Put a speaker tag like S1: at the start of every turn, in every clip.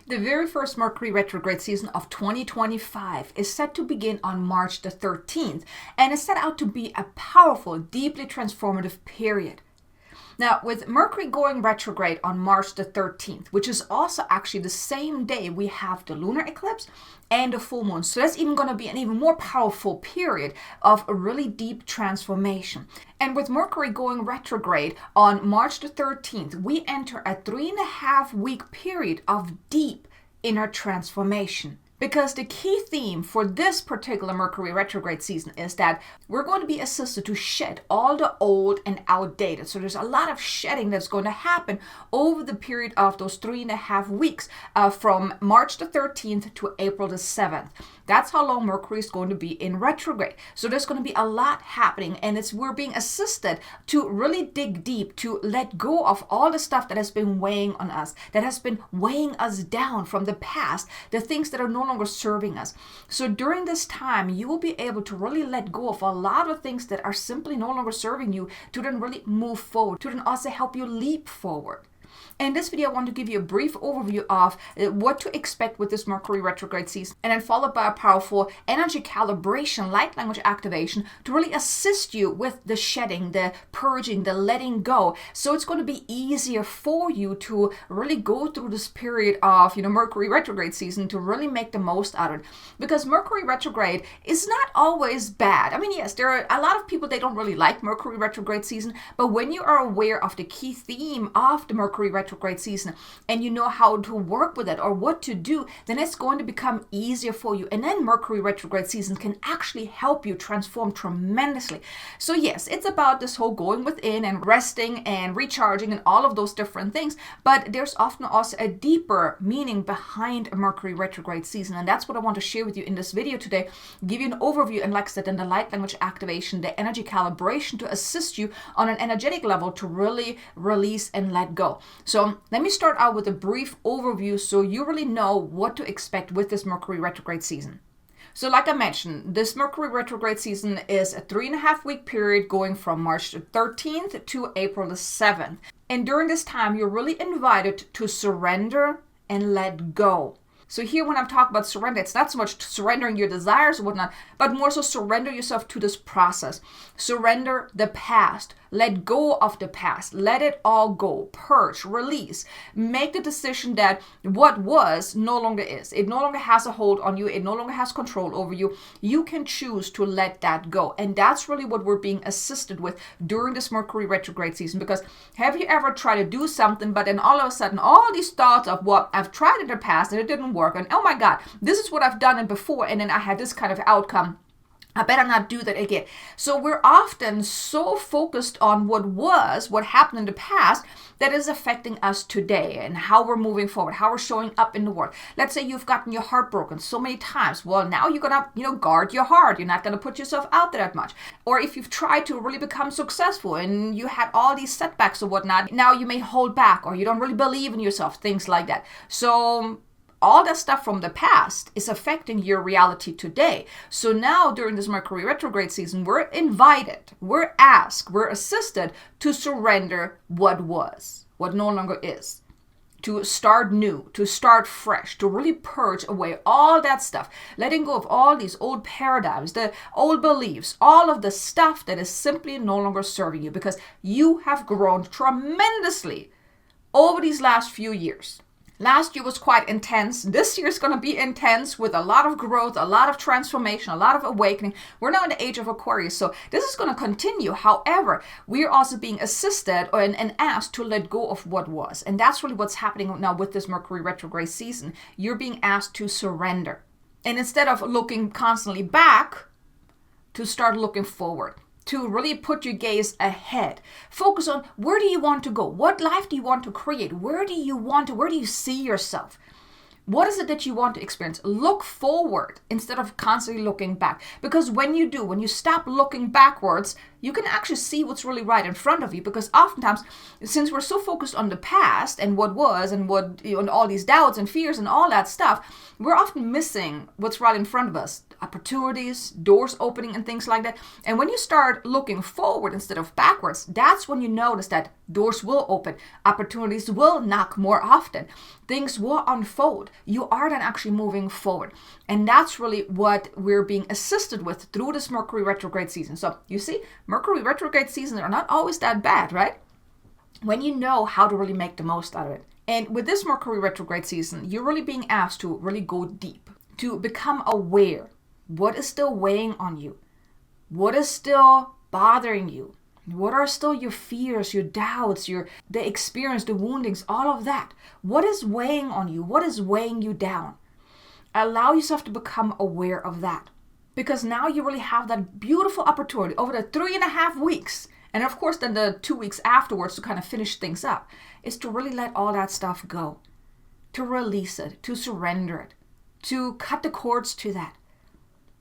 S1: The very first Mercury retrograde season of 2025 is set to begin on March the 13th and is set out to be a powerful, deeply transformative period. Now, with Mercury going retrograde on March the 13th, which is also actually the same day we have the lunar eclipse and the full moon. So that's even going to be an even more powerful period of a really deep transformation. And with Mercury going retrograde on March the 13th, we enter a 3.5-week period of deep inner transformation. Because the key theme for this particular Mercury retrograde season is that we're going to be assisted to shed all the old and outdated. So there's a lot of shedding that's going to happen over the period of those 3.5 weeks from March the 13th to April the 7th. That's how long Mercury is going to be in retrograde. So there's going to be a lot happening, and we're being assisted to really dig deep, to let go of all the stuff that has been weighing on us, that has been weighing us down from the past, the things that are no longer serving us. So during this time, you will be able to really let go of a lot of things that are simply no longer serving you, to then really move forward, to then also help you leap forward. In this video, I want to give you a brief overview of what to expect with this Mercury retrograde season, and then followed by a powerful energy calibration, light language activation to really assist you with the shedding, the purging, the letting go. So it's going to be easier for you to really go through this period of, Mercury retrograde season to really make the most out of it. Because Mercury retrograde is not always bad. I mean, yes, there are a lot of people, they don't really like Mercury retrograde season, but when you are aware of the key theme of the Mercury retrograde season and you know how to work with it or what to do, then it's going to become easier for you. And then Mercury retrograde season can actually help you transform tremendously. So yes, it's about this whole going within and resting and recharging and all of those different things, but there's often also a deeper meaning behind a Mercury retrograde season, and that's what I want to share with you in this video today. Give you an overview, and like I said, in the light language activation, the energy calibration, to assist you on an energetic level to really release and let go. So let me start out with a brief overview so you really know what to expect with this Mercury retrograde season. So like I mentioned, this Mercury retrograde season is a 3.5-week period going from March the 13th to April the 7th. And during this time, you're really invited to surrender and let go. So here, when I'm talking about surrender, it's not so much surrendering your desires or whatnot, but more so surrender yourself to this process. Surrender the past. Let go of the past. Let it all go. Purge, release. Make the decision that what was no longer is. It no longer has a hold on you. It no longer has control over you. You can choose to let that go. And that's really what we're being assisted with during this Mercury retrograde season. Because have you ever tried to do something, but then all of a sudden, all these thoughts of what I've tried in the past and it didn't work, and oh my God, this is what I've done before, and then I had this kind of outcome. I better not do that again. So we're often so focused on what happened in the past, that is affecting us today and how we're moving forward, how we're showing up in the world. Let's say you've gotten your heart broken so many times. Well, now you're gonna, guard your heart. You're not gonna put yourself out there that much. Or if you've tried to really become successful and you had all these setbacks or whatnot, now you may hold back, or you don't really believe in yourself, things like that. So all that stuff from the past is affecting your reality today. So now during this Mercury retrograde season, we're invited, we're asked, we're assisted to surrender what was, what no longer is, to start new, to start fresh, to really purge away all that stuff, letting go of all these old paradigms, the old beliefs, all of the stuff that is simply no longer serving you, because you have grown tremendously over these last few years. Last year was quite intense. This year is going to be intense with a lot of growth, a lot of transformation, a lot of awakening. We're now in the age of Aquarius, so this is going to continue. However, we're also being assisted and asked to let go of what was. And that's really what's happening now with this Mercury retrograde season. You're being asked to surrender. And instead of looking constantly back, to start looking forward. To really put your gaze ahead. Focus on, where do you want to go? What life do you want to create? Where do you see yourself? What is it that you want to experience? Look forward instead of constantly looking back. Because when you stop looking backwards, you can actually see what's really right in front of you. Because oftentimes, since we're so focused on the past and what was and and all these doubts and fears and all that stuff, we're often missing what's right in front of us. Opportunities, doors opening and things like that. And when you start looking forward instead of backwards, that's when you notice that Doors will open. Opportunities will knock more often. Things will unfold. You are then actually moving forward. And that's really what we're being assisted with through this Mercury retrograde season. So you see, Mercury retrograde seasons are not always that bad, right? When you know how to really make the most out of it. And with this Mercury retrograde season, you're really being asked to really go deep, to become aware. What is still weighing on you? What is still bothering you? What are still your fears, your doubts, the experience, the woundings, all of that? What is weighing on you? What is weighing you down? Allow yourself to become aware of that. Because now you really have that beautiful opportunity over the 3.5 weeks, and of course then the 2 weeks afterwards to kind of finish things up, is to really let all that stuff go. To release it, to surrender it, to cut the cords to that.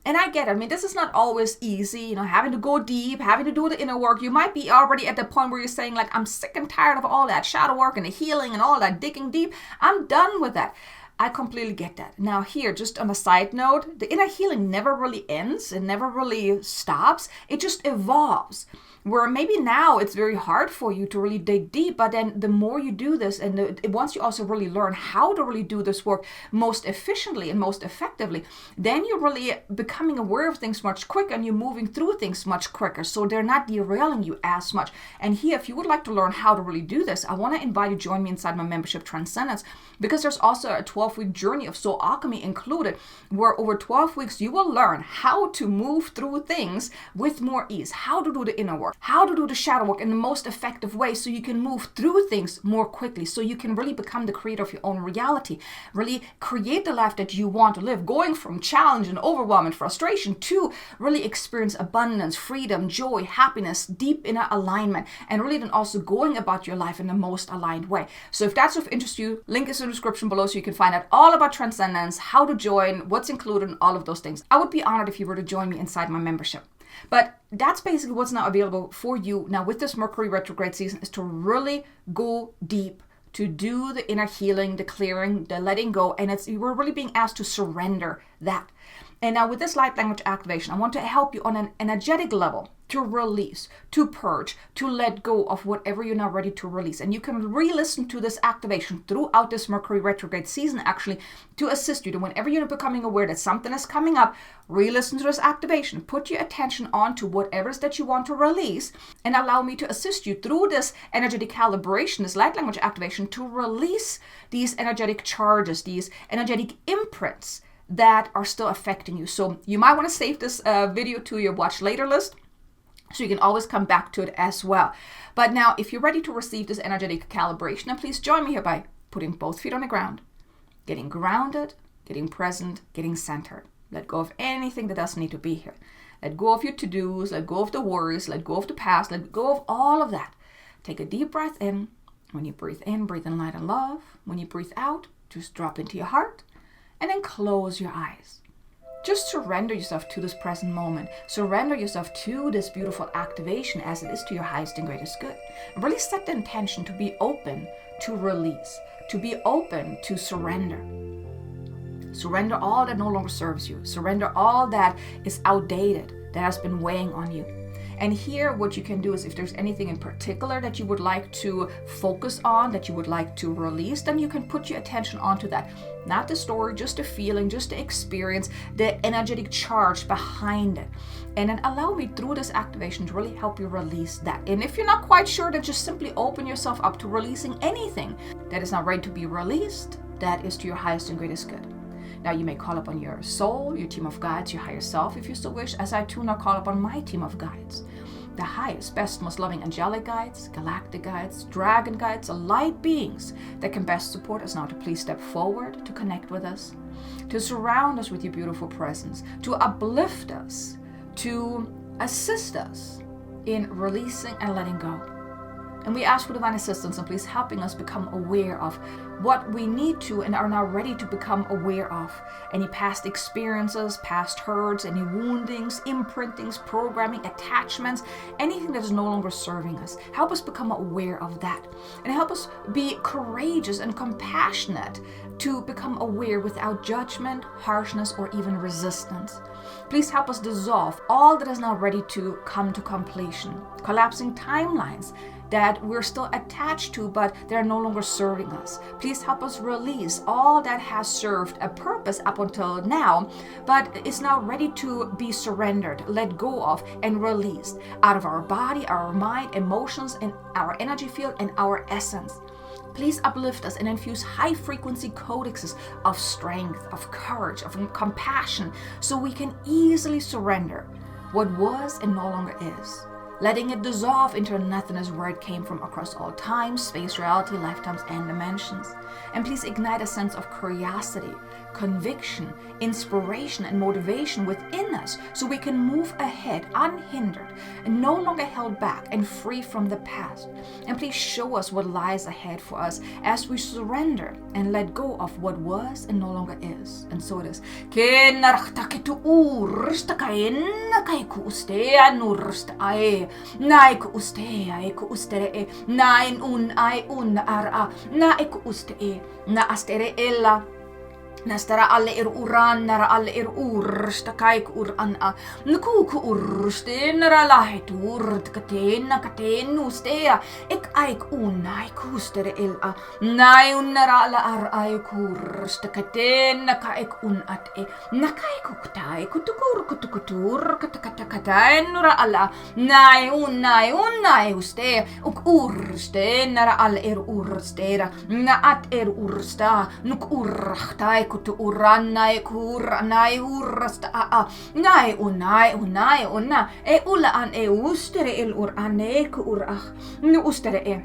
S1: And I get it. I mean, this is not always easy, having to go deep, having to do the inner work. You might be already at the point where you're saying, like, I'm sick and tired of all that shadow work and the healing and all that digging deep. I'm done with that. I completely get that. Now here, just on a side note, the inner healing never really ends. It never really stops. It just evolves. Where maybe now it's very hard for you to really dig deep, but then the more you do this, and once you also really learn how to really do this work most efficiently and most effectively, then you're really becoming aware of things much quicker, and you're moving through things much quicker, so they're not derailing you as much. And here, if you would like to learn how to really do this, I want to invite you to join me inside my membership Transcendence, because there's also a 12-week journey of soul alchemy included, where over 12 weeks you will learn how to move through things with more ease, how to do the inner work, how to do the shadow work in the most effective way, so you can move through things more quickly, so you can really become the creator of your own reality, really create the life that you want to live, going from challenge and overwhelm and frustration to really experience abundance, freedom, joy, happiness, deep inner alignment, and really then also going about your life in the most aligned way. So if that's of interest to you, link is in the description below so you can find out all about Transcendence, how to join, what's included, and all of those things. I would be honored if you were to join me inside my membership. But that's basically what's now available for you now with this Mercury retrograde season, is to really go deep, to do the inner healing, the clearing, the letting go, and we're really being asked to surrender that. And now with this light language activation, I want to help you on an energetic level to release, to purge, to let go of whatever you're not ready to release. And you can re-listen to this activation throughout this Mercury retrograde season, actually, to assist you to, whenever you're becoming aware that something is coming up, re-listen to this activation, put your attention on to whatever it is that you want to release, and allow me to assist you through this energetic calibration, this light language activation, to release these energetic charges, these energetic imprints that are still affecting you. So you might want to save this video to your watch later list, so you can always come back to it as well. But now, if you're ready to receive this energetic calibration, then please join me here by putting both feet on the ground, getting grounded, getting present, getting centered. Let go of anything that doesn't need to be here. Let go of your to-dos, let go of the worries, let go of the past, let go of all of that. Take a deep breath in. When you breathe in light and love. When you breathe out, just drop into your heart, and then close your eyes. Just surrender yourself to this present moment. Surrender yourself to this beautiful activation as it is to your highest and greatest good. And really set the intention to be open to release, to be open to surrender. Surrender all that no longer serves you. Surrender all that is outdated, that has been weighing on you. And here, what you can do is, if there's anything in particular that you would like to focus on, that you would like to release, then you can put your attention onto that. Not the story, just the feeling, just the experience, the energetic charge behind it. And then allow me through this activation to really help you release that. And if you're not quite sure, then just simply open yourself up to releasing anything that is not ready to be released, that is to your highest and greatest good. Now, you may call upon your soul, your team of guides, your higher self, if you so wish, as I too now call upon my team of guides. The highest, best, most loving angelic guides, galactic guides, dragon guides, light beings that can best support us now to please step forward, to connect with us, to surround us with your beautiful presence, to uplift us, to assist us in releasing and letting go. And we ask for divine assistance and please helping us become aware of what we need to and are now ready to become aware of. Any past experiences, past hurts, any woundings, imprintings, programming, attachments, anything that is no longer serving us. Help us become aware of that. And help us be courageous and compassionate to become aware without judgment, harshness, or even resistance. Please help us dissolve all that is now ready to come to completion, collapsing timelines that we're still attached to, but they're no longer serving us. Please help us release all that has served a purpose up until now, but is now ready to be surrendered, let go of, and released out of our body, our mind, emotions, and our energy field, and our essence. Please uplift us and infuse high-frequency codexes of strength, of courage, of compassion, so we can easily surrender what was and no longer is, letting it dissolve into nothingness where it came from across all time, space, reality, lifetimes, and dimensions. And please ignite a sense of curiosity, conviction, inspiration, and motivation within us so we can move ahead unhindered and no longer held back and free from the past. And please show us what lies ahead for us as we surrender and let go of what was and no longer is. And so it is. Nastara alle uran nara alle stakaik urana nuku urste nara lahet urd katen ustea ek aik unai kustere ela nai unara la ai stakaten nakaik unat e nakai kuktai kutukur katakata nura ala nai unai uste uk urste nara alle urstera naat ursta nuk urchtai kutu uranai kuranai urasta nai unai una e ula an e ustere el urane ku urach nu ustere e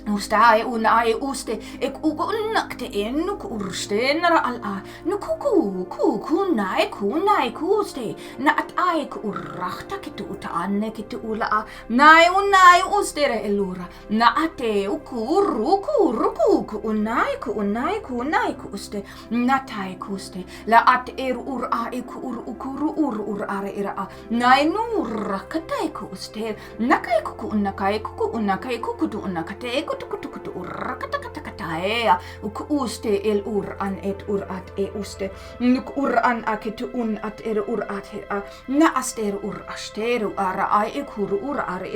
S1: Ustai unai uste ek ugunakte enu kurste nara ala nuku kunai kuste na atai kurachta kitu utane kitu ula nai unai ustere elura na ate ukuru unai kuste na tai kuste la at ur a ukuru are ira nai nur katai kuste nakai kuku unakate kutu urakatakatakaea uk uste el uran et urat e uste nuk uran akitu un at er urat a na aster asteru ara ai ekuru urare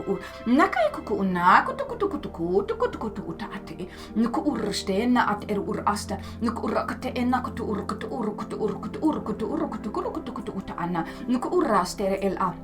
S1: ur nakai kuku una kutu utate nuk urste na at er urasta nuk urakate enna kutu utana nuk urastere el a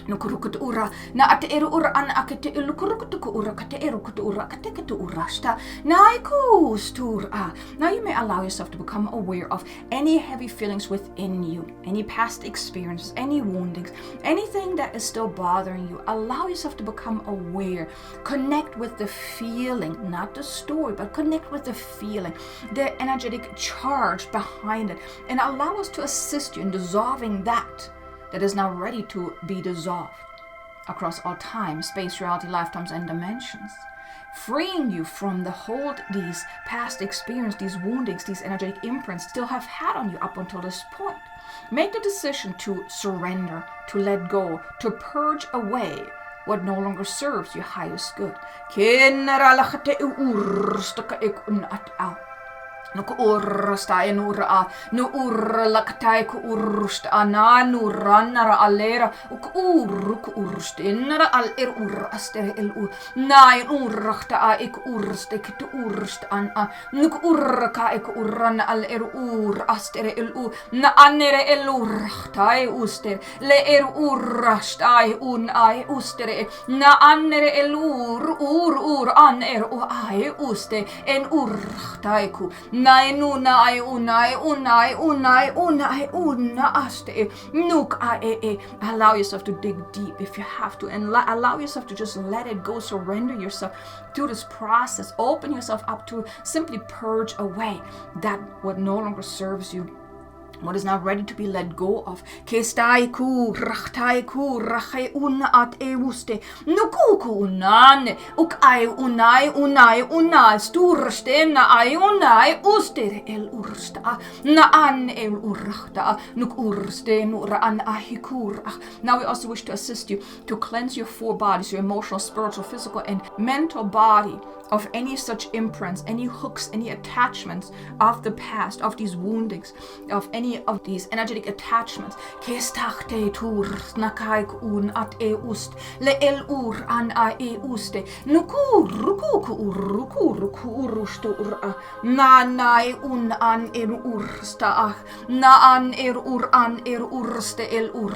S1: nukurukut ura na ate eru ura an akete ilukurukut ura kate eru kut ura kate katu urasta naiku stura. Now you may allow yourself to become aware of any heavy feelings within you, any past experiences, any woundings, anything that is still bothering you. Allow yourself to become aware. Connect with the feeling, not the story, but connect with the feeling, the energetic charge behind it, and allow us to assist you in dissolving that is now ready to be dissolved across all time, space, reality, lifetimes, and dimensions. Freeing you from the hold these past experiences, these woundings, these energetic imprints still have had on you up until this point. Make the decision to surrender, to let go, to purge away what no longer serves your highest good. Nuk ursta enura nu urlaktai ku ursta ananura nara alera uk urstinara al aster el nai urrachta ik urste kit urst an nuk urka ik urran al aster el na anere el urchtai uster le urrastai un ai ustere na anere el an ai uste en urchtai ku Nai unai aste nuk ae. Allow yourself to dig deep if you have to, and allow yourself to just let it go. Surrender yourself to this process. Open yourself up to simply purge away that what no longer serves you. what is now ready to be let go of. Kestai ku rachtai ku rache unat euste nukuku unan uk ai unai sturstena ai unai ustere el ursta na an el urachta nuk urste nur an ahikur. Now we also wish to assist you to cleanse your 4 bodies, your emotional, spiritual, physical, and mental body of any such imprints, any hooks, any attachments of the past, of these woundings, of any of these energetic attachments. Kestachte tur nakaik un at e ust le el ur an a e uste nukur rukur na nai un an er ursta na an er ur an er urste el ur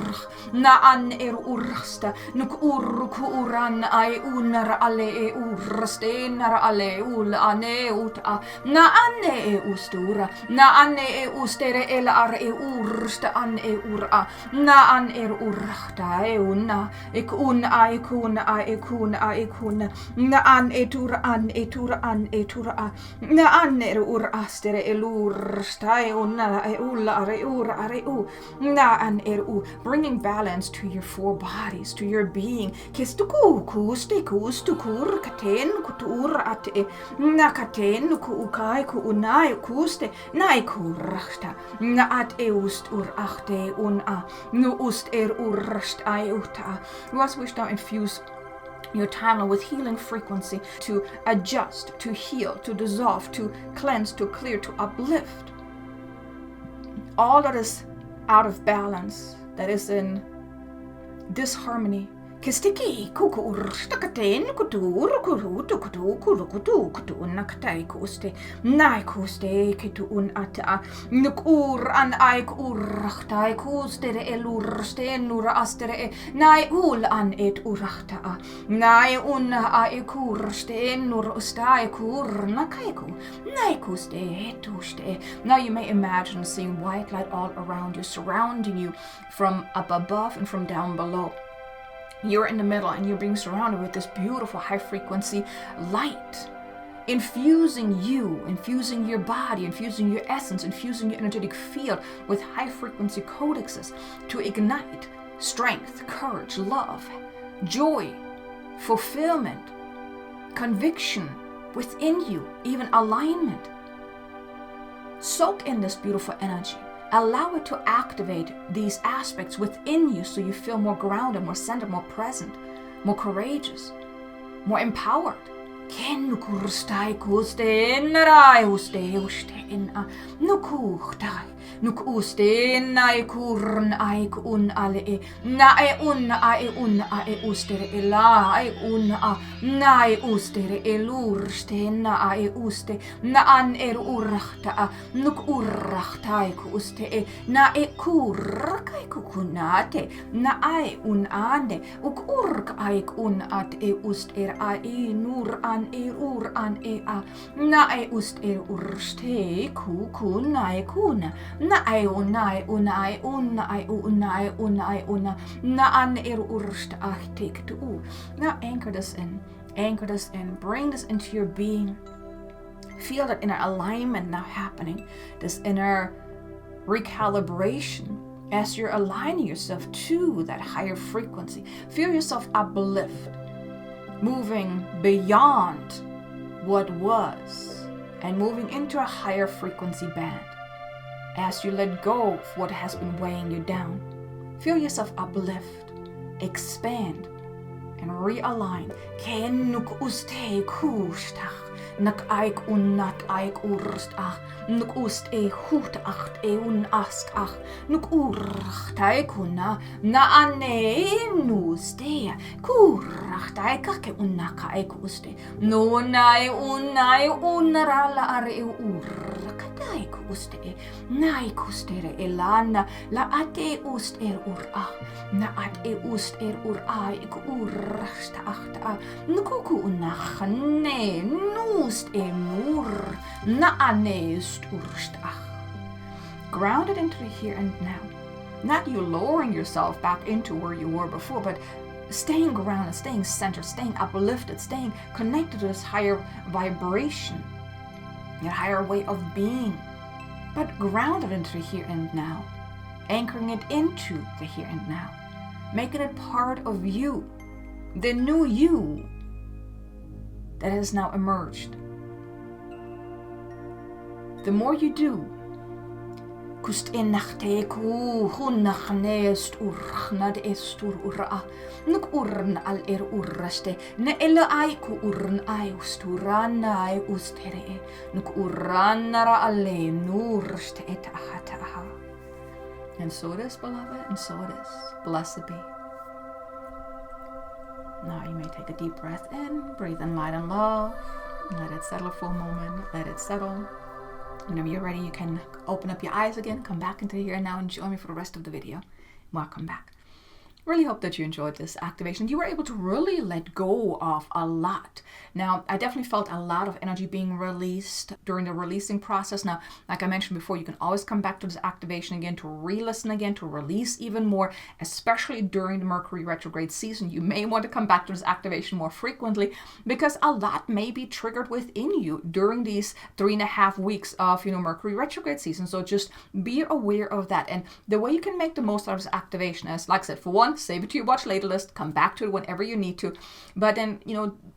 S1: na an er ursta nukur kuran ai unar ale e urste nar ale ul ane uta na ane e ustura na ane e ustere el ar e ursta an e ura na an er urta e una ek un ai kun ai kun ai kun na an e tura an e tura an e tura na an er ur astere el ursta e una e ula are ura are u na an er u, bringing balance to your 4 bodies, to your being. Kestuku kuste kustukur katen kutur at e na katen ku ukai ku unai kuste nai kurachta na at e ust ur achte un a nu ust er urst ai uta. We also wish to infuse your timeline with healing frequency to adjust, to heal, to dissolve, to cleanse, to clear, to uplift all that is out of balance, that is in disharmony. Kistiki kukur stakaten kutur kutu nakatai kuste nai kuste kitu un ata nukur an ai kurachtai kustere elur stenura astere nai ul an et urachta nai un ai kur stenur ustai kur nakaiku nai kuste etuste. Now you may imagine seeing white light all around you, surrounding you from up above and from down below. You're in the middle and you're being surrounded with this beautiful high frequency light, infusing you, infusing your body, infusing your essence, infusing your energetic field with high frequency codexes to ignite strength, courage, love, joy, fulfillment, conviction within you, even alignment. Soak in this beautiful energy. Allow it to activate these aspects within you so you feel more grounded, more centered, more present, more courageous, more empowered. Nuk uste nai kurn ai kun ale na e un a e ustere ela ai un a nai ustere elur stena ai uste na an urachta nuk urachta ai uste na e kur kai kukunate na ai un ane uk urk ai un at e ust ai nur an ur an a na e ust urste kukun ai kuna na ai unai na an urst achtik tu. Now anchor this in, bring this into your being. Feel that inner alignment now happening, this inner recalibration as you're aligning yourself to that higher frequency. Feel yourself uplift, moving beyond what was and moving into a higher frequency band. As you let go of what has been weighing you down, feel yourself uplift, expand, and realign. Kenuk uste kustach, nak aik unnat aik urstach, nuk ust hut acht un ask ach, nuk urachtai kuna, na ane nuste, kurachtai kake unnaka aik uste, no nai unrala are urakatai uste, nai kustere elana, la ate ust ura, na at ust ura ik urachta achta, nukuku unachane, nust mur, na anest urstach. Grounded into the here and now. Not you lowering yourself back into where you were before, but staying grounded, staying centered, staying uplifted, staying connected to this higher vibration, that higher way of being. but grounded into the here and now, anchoring it into the here and now, making it part of you, the new you that has now emerged. The more you do, kust innachteku hunnachnest urnad estur ura nuk urn al urraste ne ella ai ku urn ai usturana ai ustere nuk urranara alle nurste et aha. And so it is, beloved, and so it is. Blessed be. Now you may take a deep breath in, breathe in light and love, and let it settle for a moment, let it settle. Whenever you're ready, you can open up your eyes again, come back into here and now and join me for the rest of the video. Welcome back. Really hope that you enjoyed this activation. You were able to really let go of a lot. Now, I definitely felt a lot of energy being released during the releasing process. Now, like I mentioned before, you can always come back to this activation again to re-listen again, to release even more, especially during the Mercury retrograde season. You may want to come back to this activation more frequently because a lot may be triggered within you during these 3.5 weeks of, Mercury retrograde season. So just be aware of that. And the way you can make the most out of this activation is, like I said, for one, save it to your watch later list, come back to it whenever you need to. But then,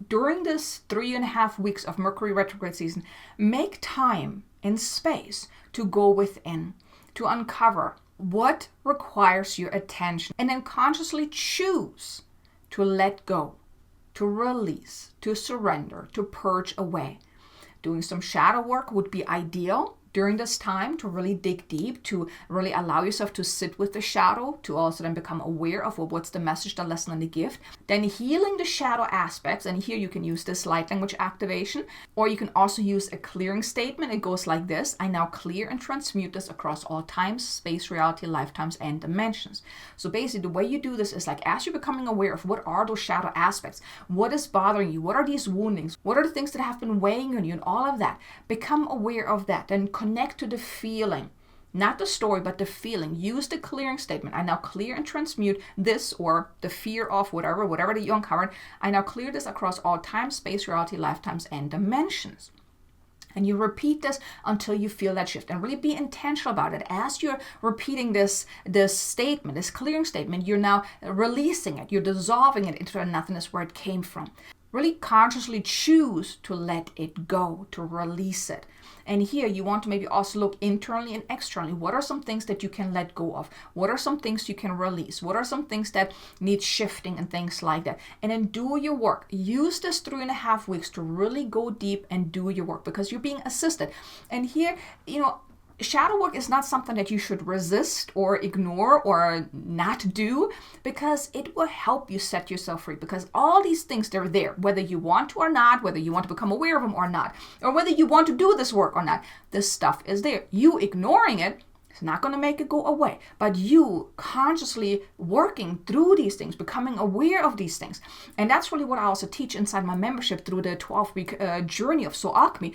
S1: during this 3.5 weeks of Mercury retrograde season, make time and space to go within, to uncover what requires your attention, and then consciously choose to let go, to release, to surrender, to purge away. Doing some shadow work would be ideal during this time to really dig deep, to really allow yourself to sit with the shadow, to also then become aware of what's the message, the lesson, and the gift. Then healing the shadow aspects, and here you can use this light language activation, or you can also use a clearing statement. It goes like this: I now clear and transmute this across all times, space, reality, lifetimes, and dimensions. So basically the way you do this is like, as you're becoming aware of what are those shadow aspects, what is bothering you, what are these woundings, what are the things that have been weighing on you, and all of that, become aware of that and connect to the feeling, not the story, but the feeling. Use the clearing statement. I now clear and transmute this, or the fear of whatever that you uncovered. I now clear this across all time, space, reality, lifetimes, and dimensions. And you repeat this until you feel that shift, and really be intentional about it. As you're repeating this statement, this clearing statement, you're now releasing it. You're dissolving it into the nothingness where it came from. Really consciously choose to let it go, to release it. And here you want to maybe also look internally and externally. What are some things that you can let go of? What are some things you can release? What are some things that need shifting and things like that? And then do your work. Use this 3.5 weeks to really go deep and do your work, because you're being assisted. And here, shadow work is not something that you should resist or ignore or not do, because it will help you set yourself free. Because all these things, they're there, whether you want to or not, whether you want to become aware of them or not, or whether you want to do this work or not. This stuff is there. You ignoring it is not going to make it go away, but you consciously working through these things, becoming aware of these things. And that's really what I also teach inside my membership through the 12-week journey of Soul Alchemy,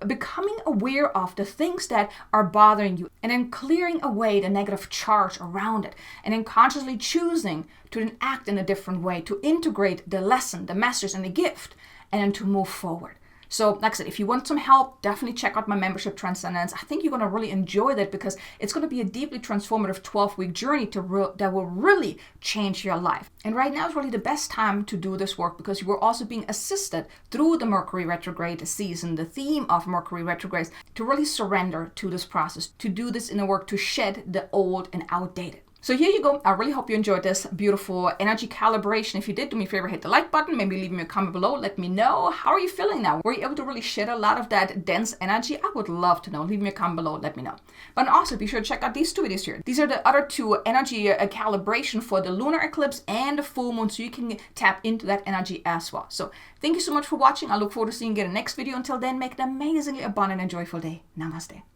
S1: becoming aware of the things that are bothering you, and then clearing away the negative charge around it, and then consciously choosing to then act in a different way, to integrate the lesson, the message, and the gift, and then to move forward. So like I said, if you want some help, definitely check out my membership, Transcendence. I think you're going to really enjoy that, because it's going to be a deeply transformative 12-week journey that will really change your life. And right now is really the best time to do this work, because you are also being assisted through the Mercury retrograde season, the theme of Mercury retrogrades, to really surrender to this process, to do this inner work, to shed the old and outdated. So here you go. I really hope you enjoyed this beautiful energy calibration. If you did, do me a favor, hit the like button. Maybe leave me a comment below. Let me know. How are you feeling now? Were you able to really shed a lot of that dense energy? I would love to know. Leave me a comment below. Let me know. But also be sure to check out these 2 videos here. These are the other 2 energy calibration for the lunar eclipse and the full moon, so you can tap into that energy as well. So thank you so much for watching. I look forward to seeing you in the next video. Until then, make an amazingly abundant and joyful day. Namaste.